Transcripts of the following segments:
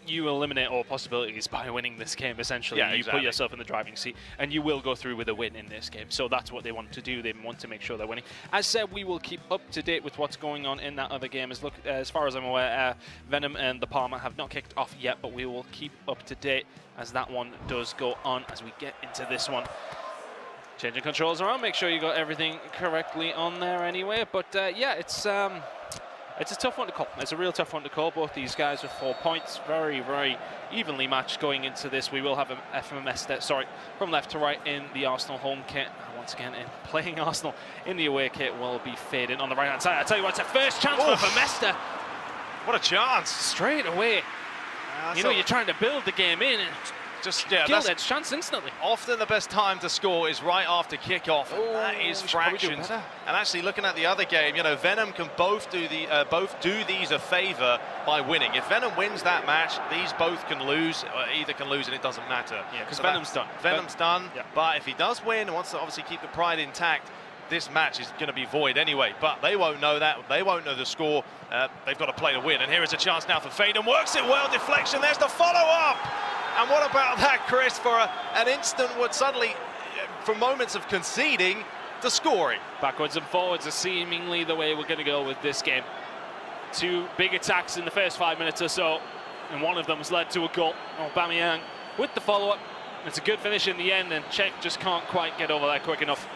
you eliminate all possibilities by winning this game, essentially. Yeah, you exactly. put yourself in the driving seat, and you will go through with a win in this game. So that's what they want to do. They want to make sure they're winning. As said, we will keep up to date with what's going on in that other game. As far as I'm aware, Venom and the Palmer have not kicked off yet, but we will keep up to date as that one does go on as we get into this one. Changing controls around, make sure you got everything correctly on there anyway. But yeah, it's a tough one to call. It's a real tough one to call. Both these guys with 4 points, very, very evenly matched going into this. We will have an FMS there, sorry, from left to right in the Arsenal home kit. Once again, playing Arsenal in the away kit will be Faidan on the right-hand side. I tell you what, it's a first chance for Vermester. What a chance. Straight away. You know, you're trying to build the game in and just kill that chance instantly. Often the best time to score is right after kickoff. That is fractions. And actually, looking at the other game, you know, Venom can both do these a favour by winning. If Venom wins that match, these both can lose. Either can lose, and it doesn't matter. Yeah, because so Venom's done. Venom's done. Yeah. But if he does win and wants to obviously keep the pride intact, this match is going to be void anyway. But they won't know that. They won't know the score. They've got to play to win. And here is a chance now for Faidan. Works it well. Deflection. There's the follow-up. And what about that, Chris, for an instant would suddenly, from moments of conceding, to scoring? Backwards and forwards are seemingly the way we're going to go with this game. Two big attacks in the first 5 minutes or so, and one of them has led to a goal. Aubameyang with the follow-up. It's a good finish in the end, and Czech just can't quite get over there quick enough.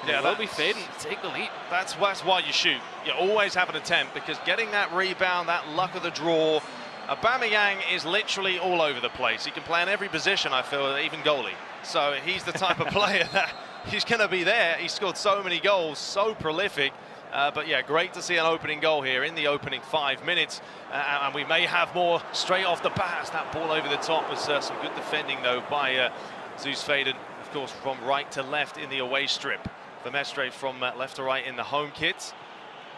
Yeah, that'll be Faidan to take the lead. That's why you shoot. You always have an attempt, because getting that rebound, that luck of the draw, Aubameyang is literally all over the place. He can play in every position, I feel, even goalie. So he's the type of player that he's going to be there. He scored so many goals, so prolific. But yeah, great to see an opening goal here in the opening 5 minutes. And we may have more straight off the bat. That ball over the top was some good defending, though, by Zeus Faidan, of course, from right to left in the away strip. Vermester from left to right in the home kit.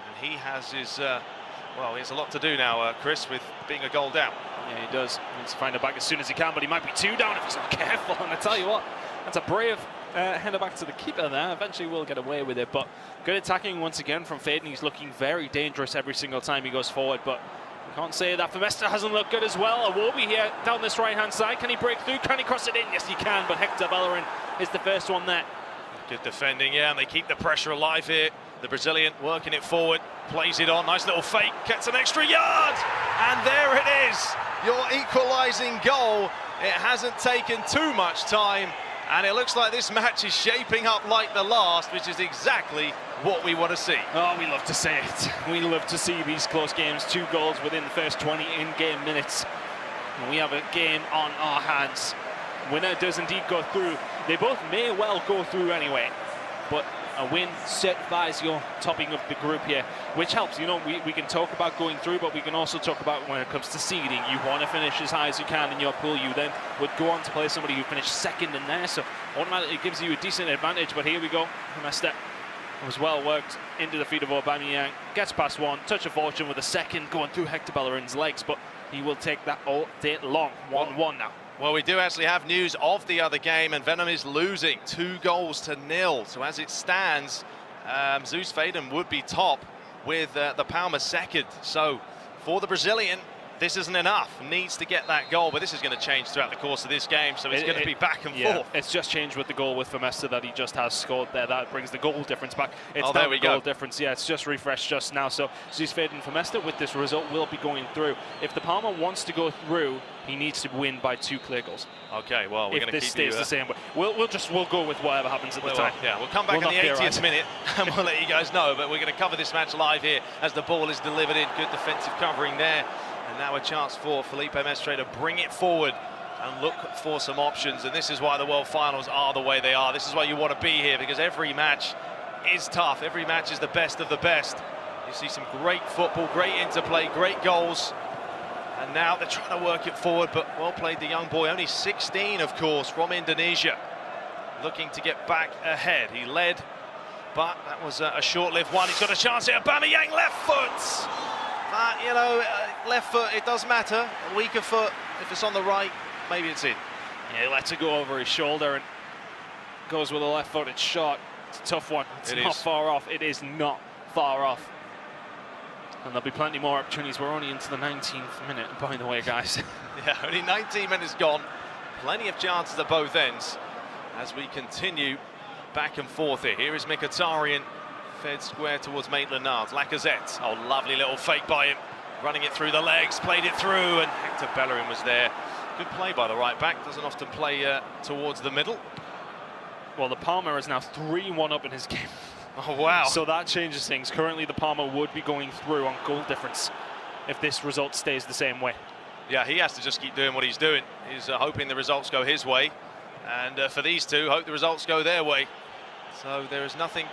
And he has his... well, he has a lot to do now, Chris, with being a goal down. Yeah, he does. He needs to find it back as soon as he can, but he might be 2 down if he's not careful. And I tell you what, that's a brave header back to the keeper there. Eventually we'll get away with it, but good attacking once again from Faidan. He's looking very dangerous every single time he goes forward, but we can't say that Vermester hasn't looked good as well. Iwobi here down this right-hand side. Can he break through? Can he cross it in? Yes, he can, but Hector Bellerin is the first one there. Good defending, yeah, and they keep the pressure alive here. The Brazilian working it forward, plays it on, nice little fake, gets an extra yard, and there it is, your equalising goal. It hasn't taken too much time, and it looks like this match is shaping up like the last, which is exactly what we want to see. Oh, we love to see it. We love to see these close games, 2 goals within the first 20 in-game minutes. And we have a game on our hands. Winner does indeed go through. They both may well go through anyway, but a win certifies your topping of the group here, which helps. You know, we can talk about going through, but we can also talk about when it comes to seeding. You want to finish as high as you can in your pool. You then would go on to play somebody who finished second in there, so automatically it gives you a decent advantage. But here we go. Vermester was well worked into the feet of Aubameyang. Gets past one. Touch of fortune with a second going through Hector Bellerin's legs, but he will take that all day long. 1-1 now. Well, we do actually have news of the other game, and Venom is losing 2-0. So as it stands, Zeus Faidan would be top with the Palmer second. So for the Brazilian, this isn't enough. Needs to get that goal, but this is going to change throughout the course of this game, so it's going to be back and forth. It's just changed with the goal with Vermester that he just has scored there. That brings the goal difference back. It's there we go. Goal difference. Yeah, it's just refreshed just now. So Zeus Faidan and Vermester with this result will be going through. If the Palmer wants to go through, he needs to win by 2 clear goals. Okay, well, we're going to keep this stays the same way. We'll go with whatever happens at the time. Yeah, we'll come back in the 80th minute and we'll let you guys know. But we're going to cover this match live here as the ball is delivered in. Good defensive covering there. And now a chance for Felipe Mestre to bring it forward and look for some options. And this is why the World Finals are the way they are. This is why you want to be here, because every match is tough. Every match is the best of the best. You see some great football, great interplay, great goals. And now they're trying to work it forward, but well played, the young boy. Only 16, of course, from Indonesia. Looking to get back ahead. He led, but that was a short-lived one. He's got a chance here. Aubameyang, left foot. But, you know, left foot, it does matter. A weaker foot, if it's on the right, maybe it's in. Yeah, he lets it go over his shoulder and goes with a left-footed shot. It's a tough one. It's not far off. It is not far off. And there'll be plenty more opportunities. We're only into the 19th minute, by the way, guys. Yeah, only 19 minutes gone. Plenty of chances at both ends as we continue back and forth here. Here is Mkhitaryan, fed square towards Maitland-Niles. Lacazette, oh, lovely little fake by him. Running it through the legs, played it through, and Hector Bellerin was there. Good play by the right back, doesn't often play towards the middle. Well, the Palmer is now 3-1 up in his game. Oh, wow. So that changes things. Currently, the Palmer would be going through on goal difference if this result stays the same way. Yeah, he has to just keep doing what he's doing. He's hoping the results go his way. And for these two, hope the results go their way. So there is nothing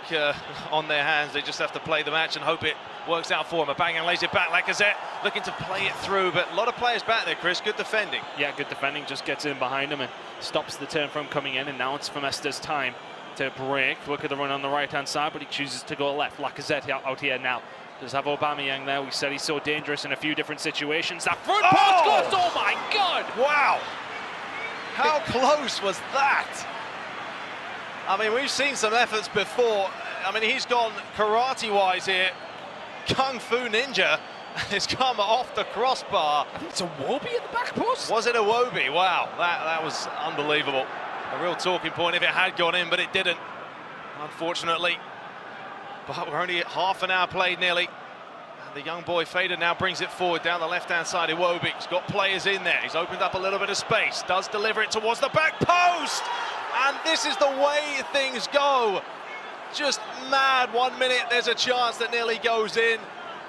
on their hands. They just have to play the match and hope it works out for him. Aubameyang lays it back. Lacazette looking to play it through, but a lot of players back there, Chris. Good defending. Yeah, good defending. Just gets in behind him and stops the turn from coming in. And now it's Vermeste's time to break. Look at the run on the right-hand side, but he chooses to go left. Lacazette out here now. Does have Aubameyang there. We said he's so dangerous in a few different situations. That front post goes, oh my God! Wow! How close was that? I mean, we've seen some efforts before. I mean, he's gone karate-wise here. Kung Fu Ninja has come off the crossbar. I think it's a Wobie at the back post. Was it a Wobie? Wow, that was unbelievable. A real talking point if it had gone in, but it didn't, unfortunately. But we're only at half an hour played nearly. And the young boy Faidan now brings it forward down the left-hand side. Iwobi, he's got players in there. He's opened up a little bit of space. Does deliver it towards the back post. And this is the way things go. Just mad. 1 minute, there's a chance that nearly goes in.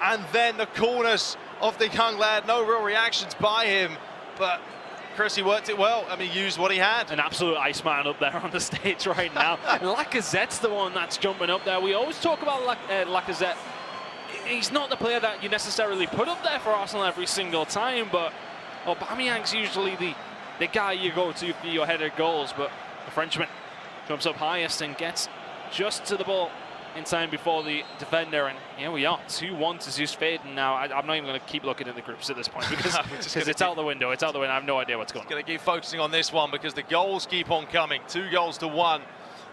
And then the corners of the young lad. No real reactions by him. But Chris, he worked it well. I mean, he used what he had. An absolute Iceman up there on the stage right now. Lacazette's the one that's jumping up there. We always talk about Lacazette. He's not the player that you necessarily put up there for Arsenal every single time, but Aubameyang's usually the guy you go to for your headed goals. But the Frenchman jumps up highest and gets just to the ball in time before the defender, and here we are, 2-1 to Rizky Faidan now. I'm not even going to keep looking at the groups at this point because it's out the window. It's out the window. I have no idea what's going on. Going to keep focusing on this one because the goals keep on coming. 2-1.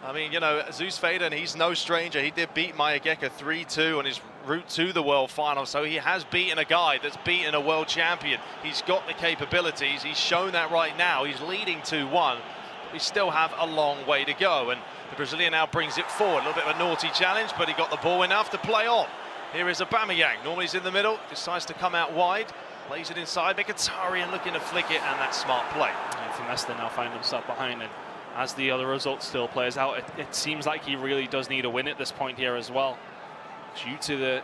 I mean, you know, Rizky Faidan, he's no stranger. He did beat Mayageka 3-2 on his route to the World Final, so he has beaten a guy that's beaten a world champion. He's got the capabilities. He's shown that right now. He's leading 2-1, but we still have a long way to go. And the Brazilian now brings it forward. A little bit of a naughty challenge, but he got the ball enough to play on. Here is Aubameyang. Normally he's in the middle, decides to come out wide, plays it inside. Mkhitaryan looking to flick it, and that's smart play. Yeah, Vermeste now find himself behind, and as the other result still plays out, it seems like he really does need a win at this point here as well, due to the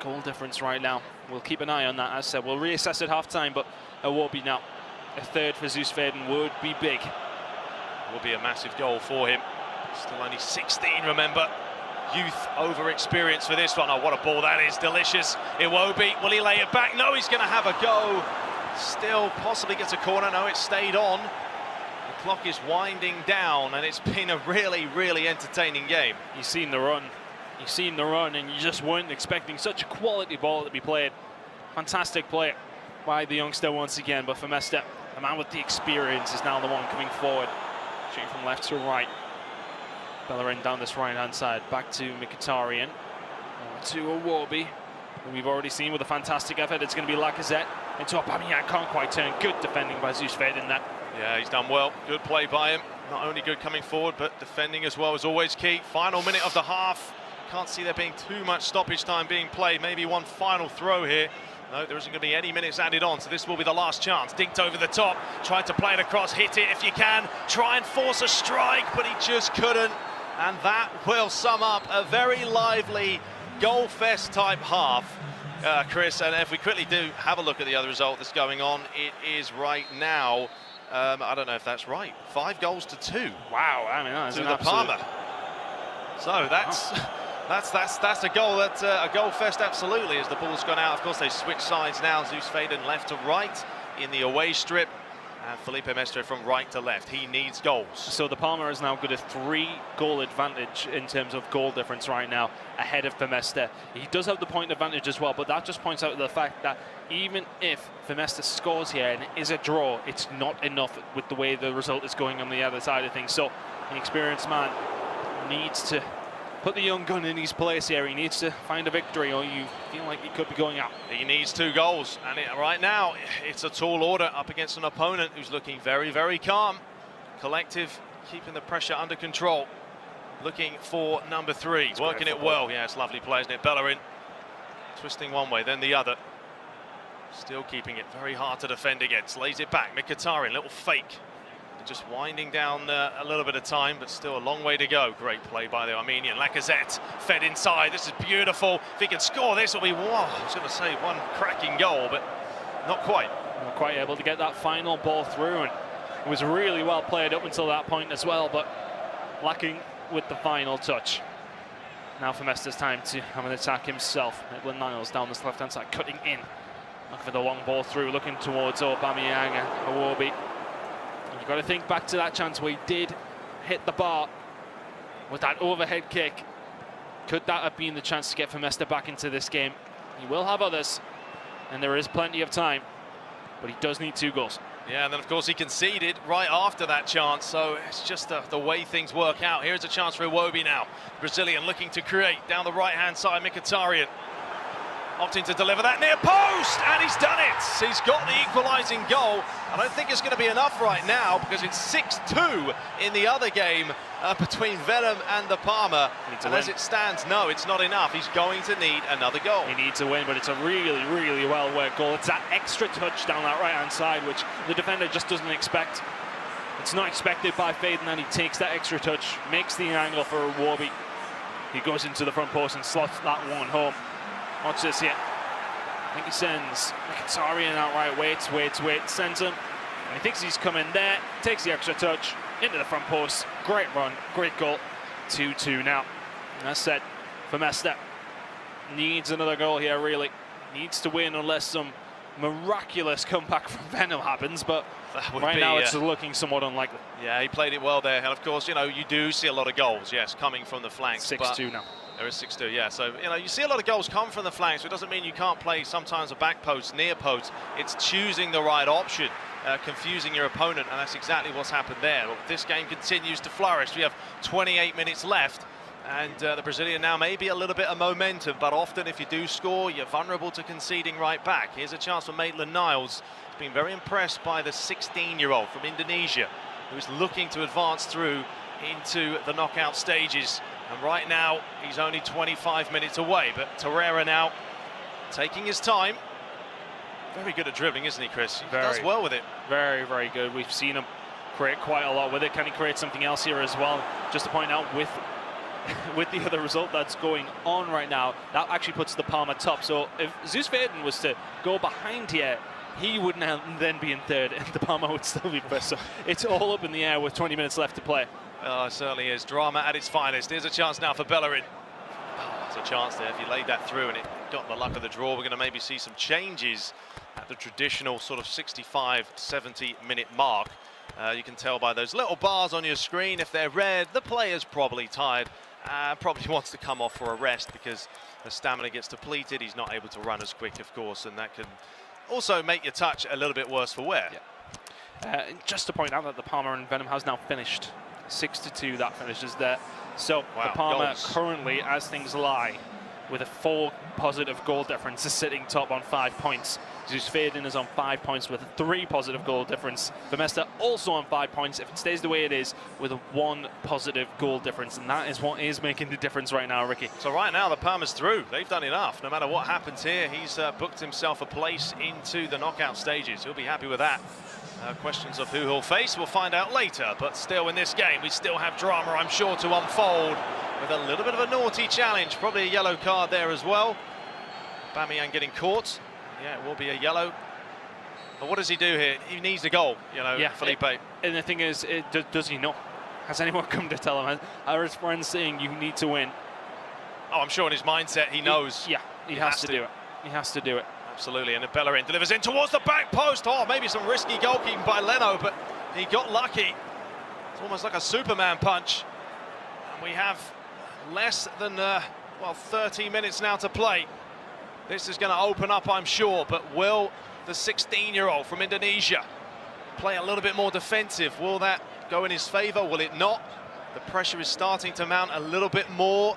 goal difference right now. We'll keep an eye on that. As I said, we'll reassess at half-time, but it will be now. A third for Rizky Faidan would be big. Will be a massive goal for him. Still only 16, remember. Youth over experience for this one. Oh, what a ball that is. Delicious. Iwobi, will he lay it back? No, he's going to have a go. Still possibly gets a corner. No, it stayed on. The clock is winding down, and it's been a really, really entertaining game. You've seen the run. You've seen the run, and you just weren't expecting such a quality ball to be played. Fantastic play by the youngster once again, but Vermeste, the man with the experience, is now the one coming forward. Shooting from left to right. Bellerin down this right-hand side, back to Mkhitaryan, to Iwobi, who we've already seen with a fantastic effort. It's going to be Lacazette into Aubameyang, can't quite turn. Good defending by Rizky Faidan there. Yeah, he's done well. Good play by him. Not only good coming forward, but defending as well is always key. Final minute of the half. Can't see there being too much stoppage time being played. Maybe one final throw here. No, there isn't going to be any minutes added on, so this will be the last chance. Dinked over the top, tried to play it across, hit it if you can. Try and force a strike, but he just couldn't. And that will sum up a very lively goal fest type half, Chris. And if we quickly do have a look at the other result that's going on, it is right now, I don't know if that's right, 5 goals to 2. Wow, I mean, that's to the Palmer. So that's a goal. That's a goal fest, absolutely, as the ball's gone out. Of course, they switch sides now. Rizky Faidan left to right in the away strip. And Felipe Mestre from right to left. He needs goals. So the Palmer has now got a 3-goal advantage in terms of goal difference right now, ahead of Vermeste. He does have the point advantage as well, but that just points out the fact that even if Vermeste scores here and it is a draw, it's not enough with the way the result is going on the other side of things. So the experienced man needs to put the young gun in his place here. He needs to find a victory, or you feel like he could be going out. He needs 2 goals, and right now it's a tall order up against an opponent who's looking very, very calm. Collective, keeping the pressure under control. Looking for number 3, working it well. Yeah, it's lovely play, isn't it? Bellerin twisting one way, then the other. Still keeping it very hard to defend against. Lays it back. Mkhitaryan, little fake. Just winding down a little bit of time, but still a long way to go. Great play by the Armenian. Lacazette fed inside. This is beautiful. If he can score this, it'll be, whoa, I was going to say one cracking goal, but not quite. Not quite able to get that final ball through, and it was really well played up until that point as well, but lacking with the final touch. Now for Mesta's time to have an attack himself. Maitland-Niles down this left-hand side, cutting in. Looking for the long ball through, looking towards Aubameyang and Iwobi. You've got to think back to that chance where he did hit the bar with that overhead kick. Could that have been the chance to get Mesta back into this game? He will have others, and there is plenty of time, but he does need 2 goals. Yeah, and then of course he conceded right after that chance, so it's just the way things work out. Here's a chance for Iwobi now. Brazilian looking to create down the right-hand side. Mkhitaryan opting to deliver that near post, and he's done it. He's got the equalising goal. I don't think it's going to be enough right now, because it's 6-2 in the other game between Venom and the Parma. And as it stands, no, it's not enough. He's going to need another goal. He needs a win, but it's a really, really well-worked goal. It's that extra touch down that right-hand side, which the defender just doesn't expect. It's not expected by Faidan, and he takes that extra touch, makes the angle for Iwobi. He goes into the front post and slots that one home. Watch this here. I think he sends Mkhitaryan out right, waits, sends him. And he thinks he's coming there, takes the extra touch, into the front post. Great run, great goal. 2-2 now. And that's set for Mesta. Needs another goal here, really. Needs to win unless some miraculous comeback from Venom happens, but right now it's looking somewhat unlikely. Yeah, he played it well there. And of course, you know, you do see a lot of goals, yes, coming from the flanks. 6-2 now. There is 6-2, yeah. So, you know, you see a lot of goals come from the flanks, so it doesn't mean you can't play sometimes a back post, near post. It's choosing the right option, confusing your opponent, and that's exactly what's happened there. But this game continues to flourish. We have 28 minutes left, and the Brazilian now may be a little bit of momentum, but often if you do score, you're vulnerable to conceding right back. Here's a chance for Maitland-Niles. He's been very impressed by the 16-year-old from Indonesia, who's looking to advance through into the knockout stages. And right now, he's only 25 minutes away, but Torreira now taking his time. Very good at dribbling, isn't he, Chris? He does well with it. Very, very good. We've seen him create quite a lot with it. Can he create something else here as well? Just to point out, with the other result that's going on right now, that actually puts the Parma top. So if Rizky Faidan was to go behind here, he would now then be in third, and the Parma would still be first. So it's all up in the air with 20 minutes left to play. Oh, it certainly is. Drama at its finest. Here's a chance now for Bellerin. Oh, it's a chance there. If you laid that through and it got the luck of the draw, we're going to maybe see some changes at the traditional sort of 65, 70-minute mark. You can tell by those little bars on your screen. If they're red, the player's probably tired. Probably wants to come off for a rest because the stamina gets depleted. He's not able to run as quick, of course, and that can also make your touch a little bit worse for wear. Yeah. Just to point out that the Parma and Venom has now finished. 6-2, that finishes there. So the Parma currently, as things lie, with a 4 positive goal difference, is sitting top on 5 points. Rizky Faidan is on 5 points with a 3 positive goal difference. Mesta also on 5 points if it stays the way it is, with a 1 positive goal difference, and that is what is making the difference right now, Ricky. So right now the Parma's through. They've done enough. No matter what happens here, he's booked himself a place into the knockout stages. He'll be happy with that. Questions of who he'll face, we'll find out later, but still in this game we still have drama, I'm sure, to unfold, with a little bit of a naughty challenge, probably a yellow card there as well. Aubameyang getting caught. Yeah, it will be a yellow. But what does he do here? He needs a goal, you know, Felipe. And the thing is, does he know? Has anyone come to tell him? Are his friends saying you need to win? Oh, I'm sure in his mindset he knows. He has to do it. He has to do it. Absolutely, and Bellerin delivers in towards the back post. Oh, maybe some risky goalkeeping by Leno, but he got lucky. It's almost like a Superman punch. And we have less than, 30 minutes now to play. This is going to open up, I'm sure, but will the 16-year-old from Indonesia play a little bit more defensive? Will that go in his favour? Will it not? The pressure is starting to mount a little bit more.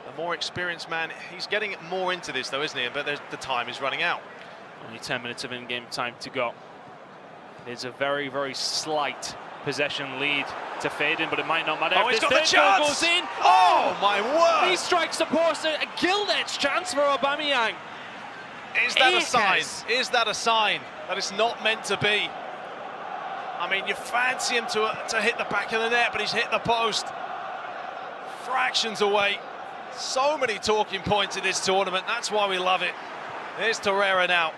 the more experienced man. He's getting more into this though, isn't he? But the time is running out. Only 10 minutes of in-game time to go. There's a very, very slight possession lead to Faidan, but it might not matter. Oh, he's got the goal chance! Goes in. Oh, my word! He strikes the post, a gilt-edged chance for Aubameyang. Is that a sign? Is that a sign that it's not meant to be? I mean, you fancy him to hit the back of the net, but he's hit the post. Fractions away. So many talking points in this tournament. That's why we love it. There's Torreira now.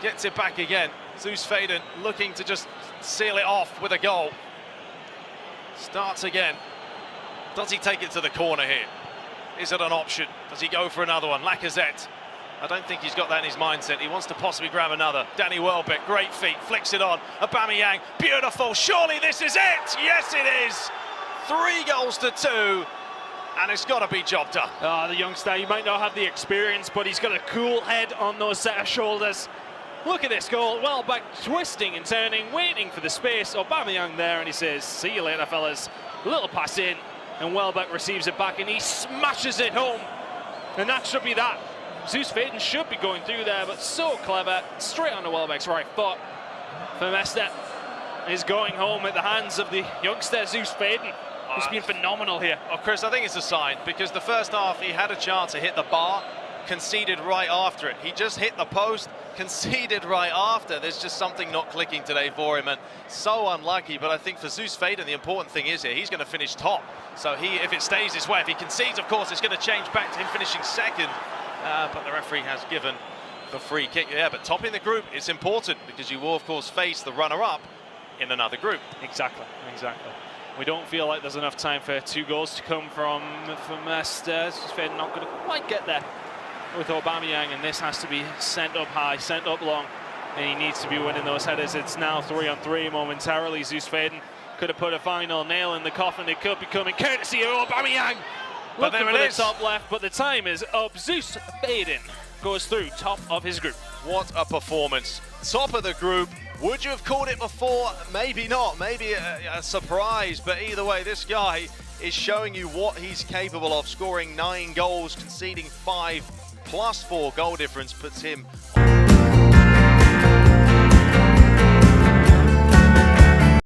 Gets it back again. Zeus Faidan looking to just seal it off with a goal. Starts again. Does he take it to the corner here? Is it an option? Does he go for another one? Lacazette. I don't think he's got that in his mindset. He wants to possibly grab another. Danny Welbeck, great feet, flicks it on. Aubameyang, beautiful. Surely this is it. Yes, it is. 3-2, and it's got to be job done. The youngster, he might not have the experience, but he's got a cool head on those set of shoulders. Look at this goal. Welbeck twisting and turning, waiting for the space. Aubameyang there, and he says, "See you later, fellas." A little pass in, and Welbeck receives it back, and he smashes it home. And that should be that. Zeus Faidan should be going through there, but so clever. Straight onto Welbeck's right foot. Vermester is going home at the hands of the youngster Zeus Faidan, who's been phenomenal here. Oh, Chris, I think it's a sign, because the first half he had a chance to hit the bar, conceded right after it. He just hit the post, conceded right after. There's just something not clicking today for him, and so unlucky. But I think for Zeus Faidan, the important thing is here, he's going to finish top. So if it stays this way, if he concedes, of course, it's going to change back to him finishing second. But the referee has given the free kick. Yeah, but topping the group is important, because you will, of course, face the runner-up in another group. Exactly. We don't feel like there's enough time for 2 goals to come from Vermester. Zeus Faidan not going to quite get there with Aubameyang, and this has to be sent up high, sent up long, and he needs to be winning those headers. It's now 3-on-3 momentarily. Zeus Faidan could have put a final nail in the coffin. It could be coming courtesy of Aubameyang. But there it is. The top left, but the time is up. Zeus Faidan goes through top of his group. What a performance. Top of the group. Would you have called it before? Maybe not. Maybe a surprise. But either way, this guy is showing you what he's capable of. Scoring 9 goals, conceding 5, plus 4 goal difference puts him